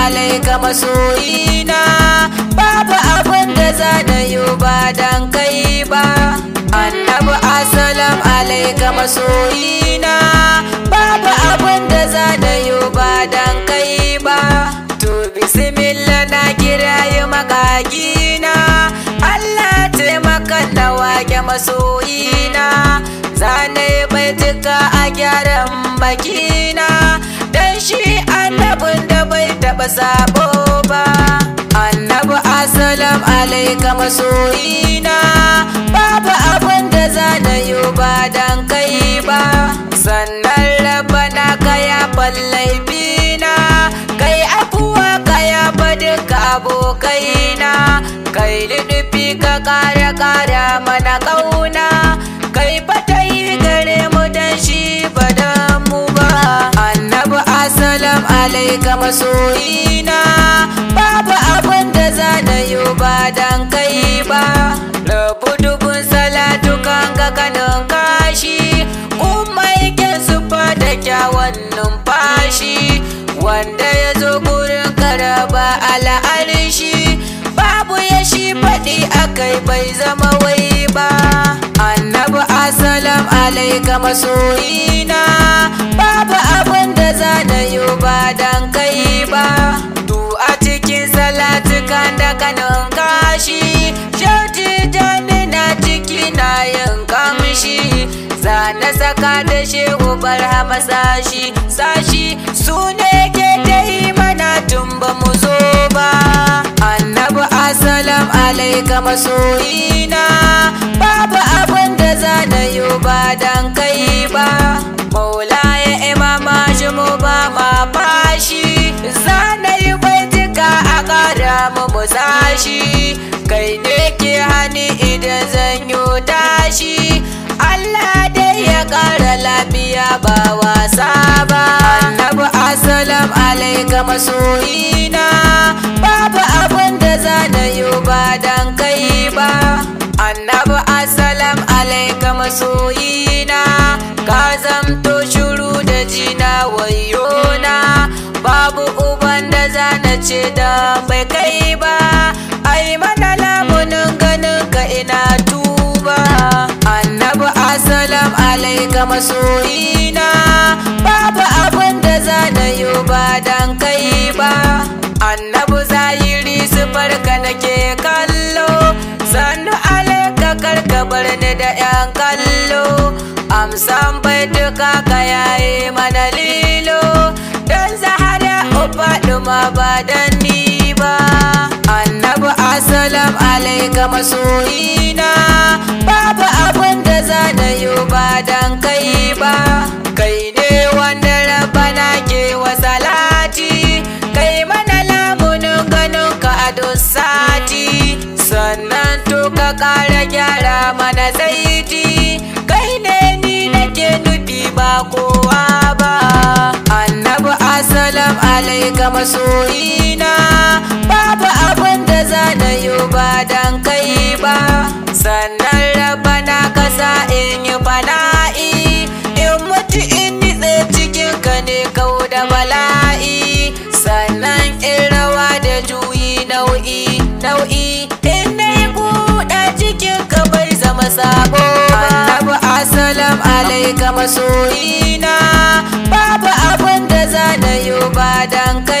alaika masoyina, babu abin da za na yi ba dan kai ba. Annabi assalam alaika masoyina, babu abin da za na yi ba dan kai ba. To bismillah na kirayi makagina, Allah taimakan na wake masoyina. Zane baituka a gyaran bakina, dan shi annabin da bai taɓa sabo ba. Annabi assalam alaika masoyina, babu abin da za na yi ba dan kai ba. Sannan rabbana ka yafa laifina, kai afuwa ka yafa duka abokaina, kai luɗufi ka ƙara mana ƙauna, kai fatayi gare mu dan shi ba dan mu ba. Annabi assalam alaika masoyina, babu abin da za na yi ba dan kai ba. Rabu dubun salatu kan ga kanin kashi, kuma yake sufa da kyawun numfashi, wanda ya zo gurin karaba al'arshi, babu ya shi faɗi akai bai zama wai ba. Annabi assalam alaika masoyina, babu abin da za na yi ba dan kai ba. Du a cikin salatukan da kanin kashi, shauti jani na ciki na yin kamshi, zana saka da shehu barhama sashi su ne ke ta yi mana tun ba mu zo ba. Annabi assalam alaika masoyina, babu abin da za na yi ba dan kai ba. Maula ya imama shi mu ba ma fashi, zana yi baitika a ƙara mu musashi, kai ne ke hani idan zan yi tashi. Allah dai ya ƙara lafiya ba wasa ba. Annabi assalam alaika masoyina, babu abin da za na yi ba dan kai ba. Annabi assalam alaika masoyina, ka zamto shuru da jina wayona, babu uban da za na ce da bai kai ba. Ai mana lamunin ganin ka ina tuba. Annabi assalam alaika masoyina, babu abin da za na yi ba dan kai ba. Annabi zahiri sifarka nake kallo, sannu alaika karka bar ni da yan kallo. Amsan baituka ka yaye mana lilo, dan zahara ufaɗuma ba dan ni ba. Annabi assalam alaika masoyina, babu abin da za na yi ba dan kai ba. Kai ne wanda rabbana ke wa salati, kai mana lamunin ganin ka a duk sati, sannan to ka ƙara gyara mana zaiti, kai ne ni nake nufi ba kowa ba. Annabi assalam alaika masoyina, babu abin da za na yi ba dan kai ba. Sannan rabbana ka sa in yi fana'i, in mutu in nitse cikin ka ne kau da bala'i, sannan in rawa da juyi nau'i in na yi buɗa cikin ka bai zama sabo ba. Annabi assalam alaika masoyina, babu abin da za na yi ba dan kai